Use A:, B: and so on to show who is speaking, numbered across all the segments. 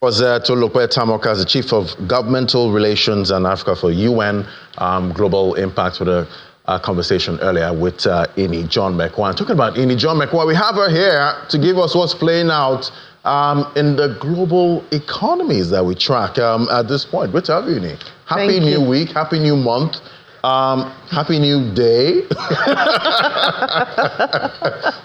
A: Was Tolupe Tamoka, as the Chief of Governmental Relations and Africa for UN Global Impact, with a conversation earlier with Ini John Mekwan. Talking about Ini John Mekwan, we have her here to give us what's playing out in the global economies that we track at this point. Good to have you, Ini. Happy New Week, happy new month. Happy new day.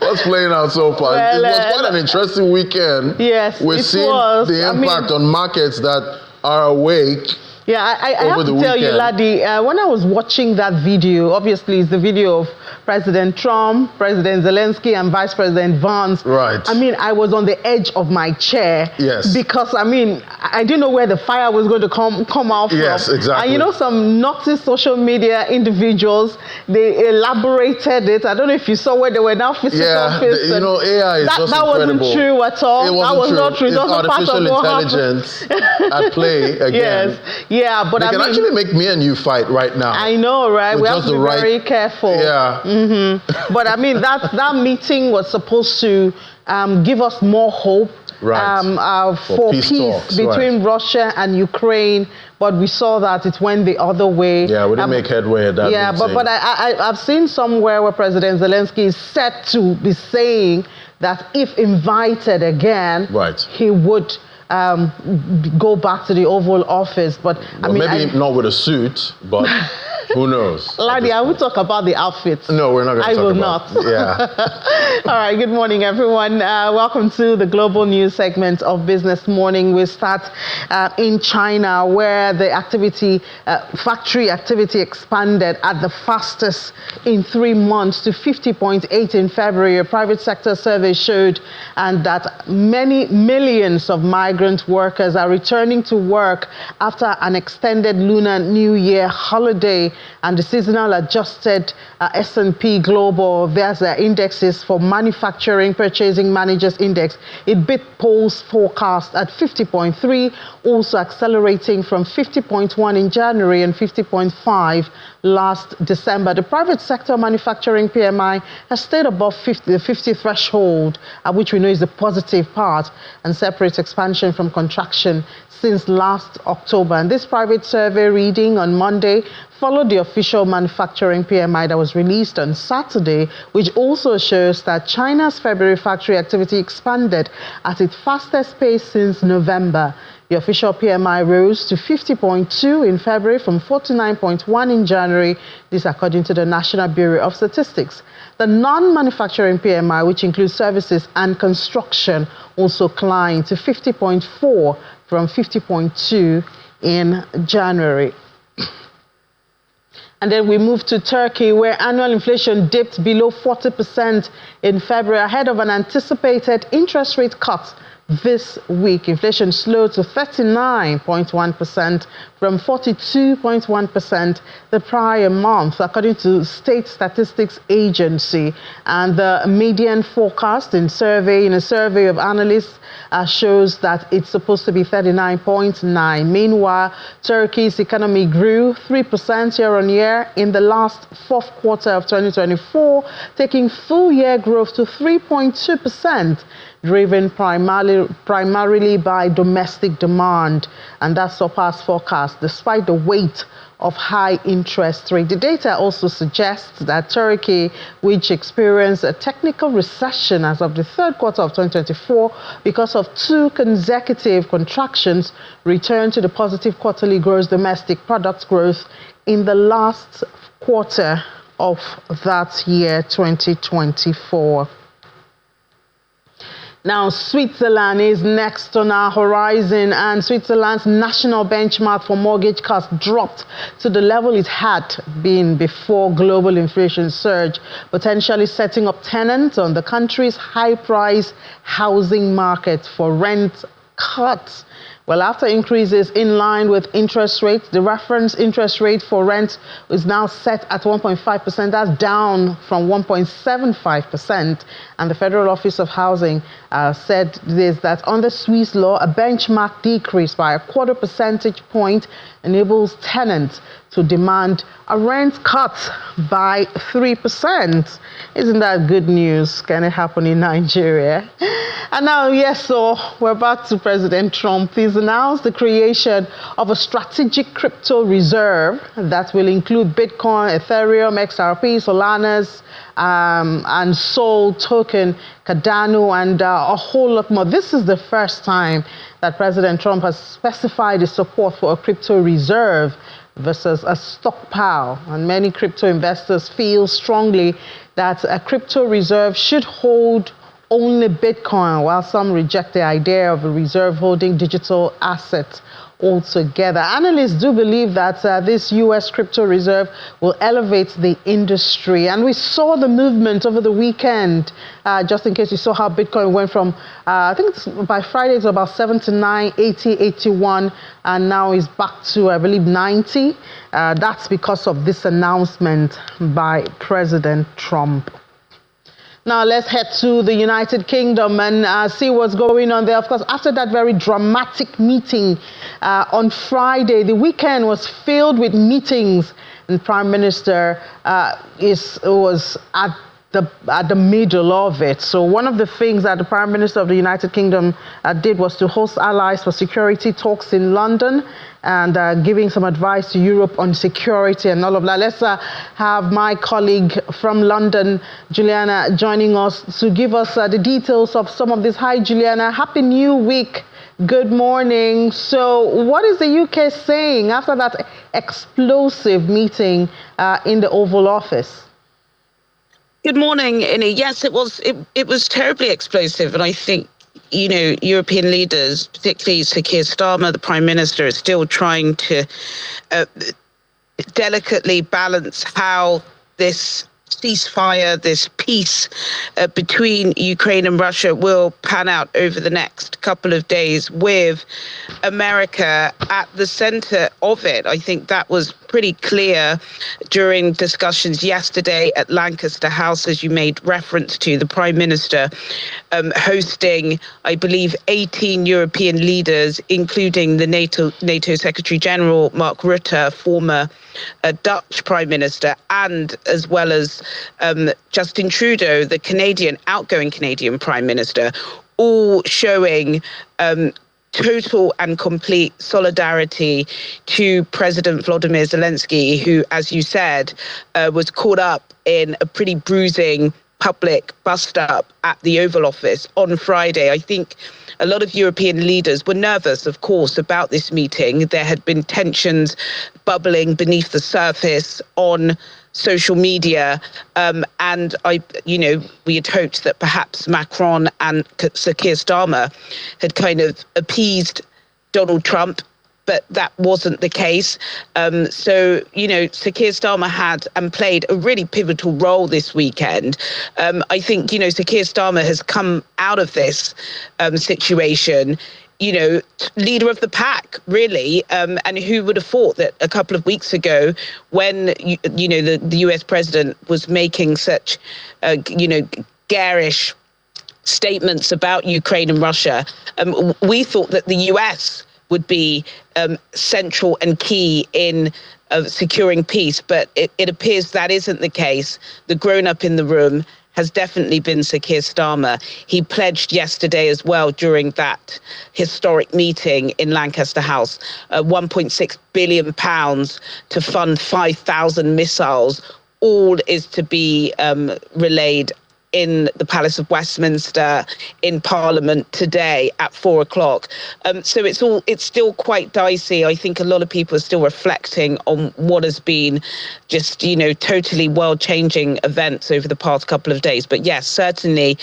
A: What's playing out so far? Well, it was quite an interesting weekend.
B: Yes,
A: we're seeing the impact on markets that are awake.
B: Yeah, I have to tell you, Ladi, when I was watching that video, obviously it's the video of President Trump, President Zelensky, and Vice President Vance.
A: Right.
B: I mean, I was on the edge of my chair.
A: Yes.
B: Because, I mean, I didn't know where the fire was going to come out from.
A: Yes, exactly.
B: And you know, some naughty social media individuals, they elaborated it. I don't know if you saw where they were now physical.
A: Yeah, you know, AI is just
B: that
A: incredible.
B: wasn't true at all.
A: It wasn't
B: that was not true.
A: It's artificial intelligence at play again.
B: Yes. Yeah, but
A: they can actually make me and you fight right now.
B: I know, right? We have to be very careful.
A: Yeah.
B: Mm-hmm. But I mean, that meeting was supposed to give us more hope.
A: Right.
B: For peace
A: talks,
B: between Russia and Ukraine, but we saw that it went the other way.
A: Yeah, we didn't make headway at that.
B: Yeah, but I've seen somewhere where President Zelensky is said to be saying that if invited again, he would go back to the Oval Office. But
A: well, maybe not with a suit, but who knows?
B: Ladi, I will talk about the outfits.
A: No, we're not going to talk about
B: it. I will not.
A: Yeah.
B: All right, good morning, everyone. Welcome to the global news segment of Business Morning. We start in China, where the factory activity expanded at the fastest in 3 months to 50.8 in February. A private sector survey showed that many millions of migrant workers are returning to work after an extended Lunar New Year holiday. And the seasonal adjusted S&P Global, there's their indexes for manufacturing purchasing managers index. It beat polls forecast at 50.3, also accelerating from 50.1 in January and 50.5 last December. The private sector manufacturing PMI has stayed above the 50 threshold, which we know is the positive part and separates expansion from contraction since last October. And this private survey reading on Monday followed the official manufacturing PMI that was released on Saturday, which also shows that China's February factory activity expanded at its fastest pace since November. The official PMI rose to 50.2 in February from 49.1 in January, this according to the National Bureau of Statistics. The non-manufacturing PMI, which includes services and construction, also climbed to 50.4 from 50.2 in January. And then we move to Turkey, where annual inflation dipped below 40% in February ahead of an anticipated interest rate cut this week. Inflation slowed to 39.1% from 42.1% the prior month, according to State Statistics Agency. And the median forecast in a survey of analysts shows that it's supposed to be 39.9. Meanwhile, Turkey's economy grew 3% year on year in the last fourth quarter of 2024, taking full year growth to 3.2%. Driven primarily by domestic demand, and that surpassed forecasts despite the weight of high interest rate. The data also suggests that Turkey, which experienced a technical recession as of the third quarter of 2024 because of 2 consecutive contractions, returned to the positive quarterly gross domestic product growth in the last quarter of that year, 2024. Now, Switzerland is next on our horizon, and Switzerland's national benchmark for mortgage costs dropped to the level it had been before global inflation surge, potentially setting up tenants on the country's high-price housing market for rent cuts. Well, after increases in line with interest rates, the reference interest rate for rent is now set at 1.5%. That's down from 1.75%. And the Federal Office of Housing said this, that under Swiss law, a benchmark decrease by a 0.25 percentage point enables tenants to demand a rent cut by 3%. Isn't that good news? Can it happen in Nigeria? And now, yes, so we're back to President Trump. He's announced the creation of a strategic crypto reserve that will include Bitcoin, Ethereum, XRP, Solanas, and Sol token, Cardano, and a whole lot more. This is the first time that President Trump has specified his support for a crypto reserve versus a stockpile. And many crypto investors feel strongly that a crypto reserve should hold only Bitcoin, while some reject the idea of a reserve holding digital assets altogether. Analysts do believe that this U.S. crypto reserve will elevate the industry. And we saw the movement over the weekend, just in case you saw how Bitcoin went from, I think by Friday it's about 79, 80, 81, and now is back to, I believe, 90. That's because of this announcement by President Trump. Now let's head to the United Kingdom and see what's going on there. Of course, after that very dramatic meeting on Friday, the weekend was filled with meetings, and Prime Minister was at the middle of it. So one of the things that the Prime Minister of the United Kingdom did was to host allies for security talks in London, and giving some advice to Europe on security and all of that. Let's have my colleague from London, Juliana, joining us to give us the details of some of this. Hi, Juliana. Happy New Week. Good morning. So what is the UK saying after that explosive meeting in the Oval Office?
C: Good morning, Inni. Yes, it was terribly explosive, and I think, you know, European leaders, particularly Sir Keir Starmer, the Prime Minister, is still trying to delicately balance how this ceasefire, this peace between Ukraine and Russia will pan out over the next couple of days, with America at the center of it. I think that was pretty clear during discussions yesterday at Lancaster House, as you made reference to, the Prime Minister hosting, I believe, 18 European leaders, including the NATO Secretary General Mark Rutte, former Dutch Prime Minister, and as well as Justin Trudeau, the outgoing Canadian Prime Minister, all showing total and complete solidarity to President Volodymyr Zelensky, who, as you said, was caught up in a pretty bruising public bust-up at the Oval Office on Friday. I think a lot of European leaders were nervous, of course, about this meeting. There had been tensions bubbling beneath the surface on social media, and we had hoped that perhaps Macron and Sir Keir Starmer had kind of appeased Donald Trump, but that wasn't the case. Sir Keir Starmer had and played a really pivotal role this weekend. I think, Sir Keir Starmer has come out of this situation, leader of the pack, really. And who would have thought that a couple of weeks ago, when, the US president was making such, garish statements about Ukraine and Russia, we thought that the US would be central and key in securing peace. But it appears that isn't the case. The grown-up in the room has definitely been Sir Keir Starmer. He pledged yesterday as well, during that historic meeting in Lancaster House, £1.6 billion to fund 5,000 missiles. All is to be relayed in the Palace of Westminster in Parliament today at 4:00. So it's still quite dicey. I think a lot of people are still reflecting on what has been just, totally world-changing events over the past couple of days. But yes, certainly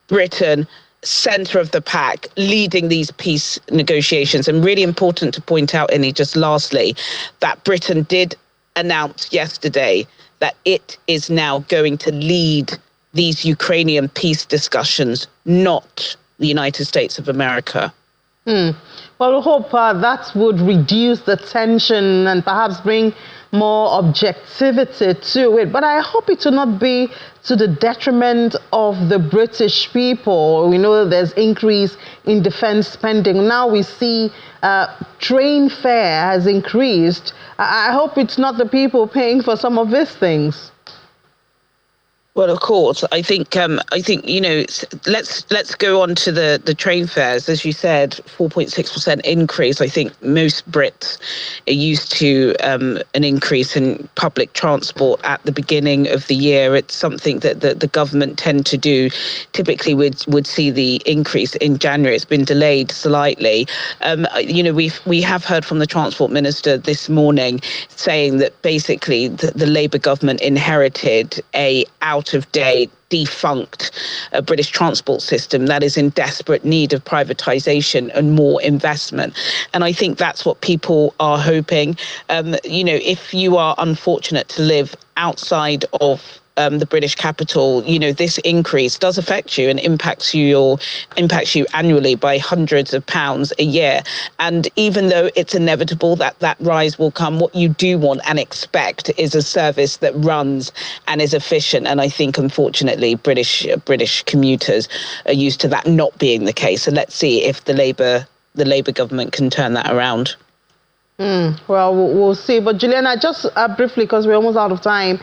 C: Britain, centre of the pack, leading these peace negotiations. And really important to point out, Inni, just lastly, that Britain did announce yesterday that it is now going to lead these Ukrainian peace discussions, not the United States of America.
B: Well, we hope that would reduce the tension and perhaps bring more objectivity to it. But I hope it will not be to the detriment of the British people. We know there's increase in defense spending. Now we see train fare has increased. I hope it's not the people paying for some of these things.
C: Well, of course, I think let's go on to the train fares. As you said, 4.6% increase. I think most Brits are used to an increase in public transport at the beginning of the year. It's something that the government tend to do. Typically, would see the increase in January. It's been delayed slightly. We have heard from the Transport Minister this morning saying that basically the Labour government inherited a out-of-date, defunct British transport system that is in desperate need of privatisation and more investment. And I think that's what people are hoping. If you are unfortunate to live outside of the British capital, this increase does affect you and impacts you annually by hundreds of pounds a year. And even though it's inevitable that rise will come, what you do want and expect is a service that runs and is efficient. And I think, unfortunately, British commuters are used to that not being the case. So let's see if the Labour government can turn that around.
B: Well, we'll see. But Juliana, just briefly, because we're almost out of time,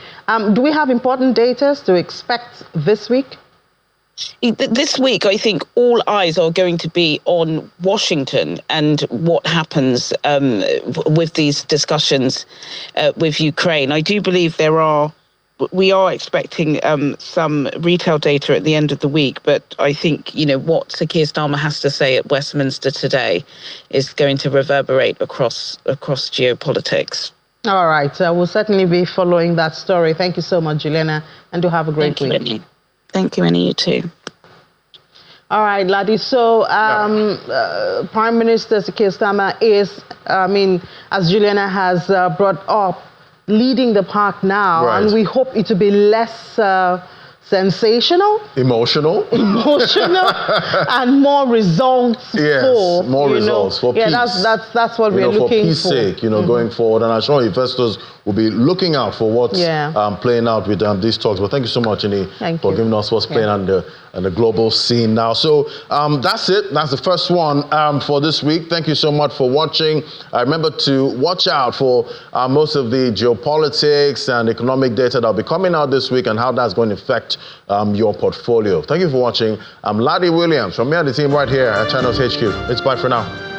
B: do we have important data to expect this week?
C: This week, I think all eyes are going to be on Washington and what happens with these discussions with Ukraine. I do believe we are expecting some retail data at the end of the week, but I think, what Sir Keir Starmer has to say at Westminster today is going to reverberate across geopolitics. All
B: right. We'll certainly be following that story. Thank you so much, Juliana, and do have a great week.
C: Thank you, Annie. You too.
B: All right, Ladi. So, Prime Minister Sir Keir Starmer is, as Juliana has brought up, leading the pack now, right. And we hope it to be less sensational, emotional, and more results.
A: Yes, more results for peace.
B: That's what we're looking for.
A: For peace sake, going forward. And I'm sure investors will be looking out for what's playing out with these talks. But thank you so much, Annie, for giving us what's playing on the global scene now. So that's it. That's the first one for this week. Thank you so much for watching. Remember to watch out for most of the geopolitics and economic data that will be coming out this week and how that's going to affect your portfolio. Thank you for watching. I'm Ladi Williams from me and the team right here at Channels HQ. It's bye for now.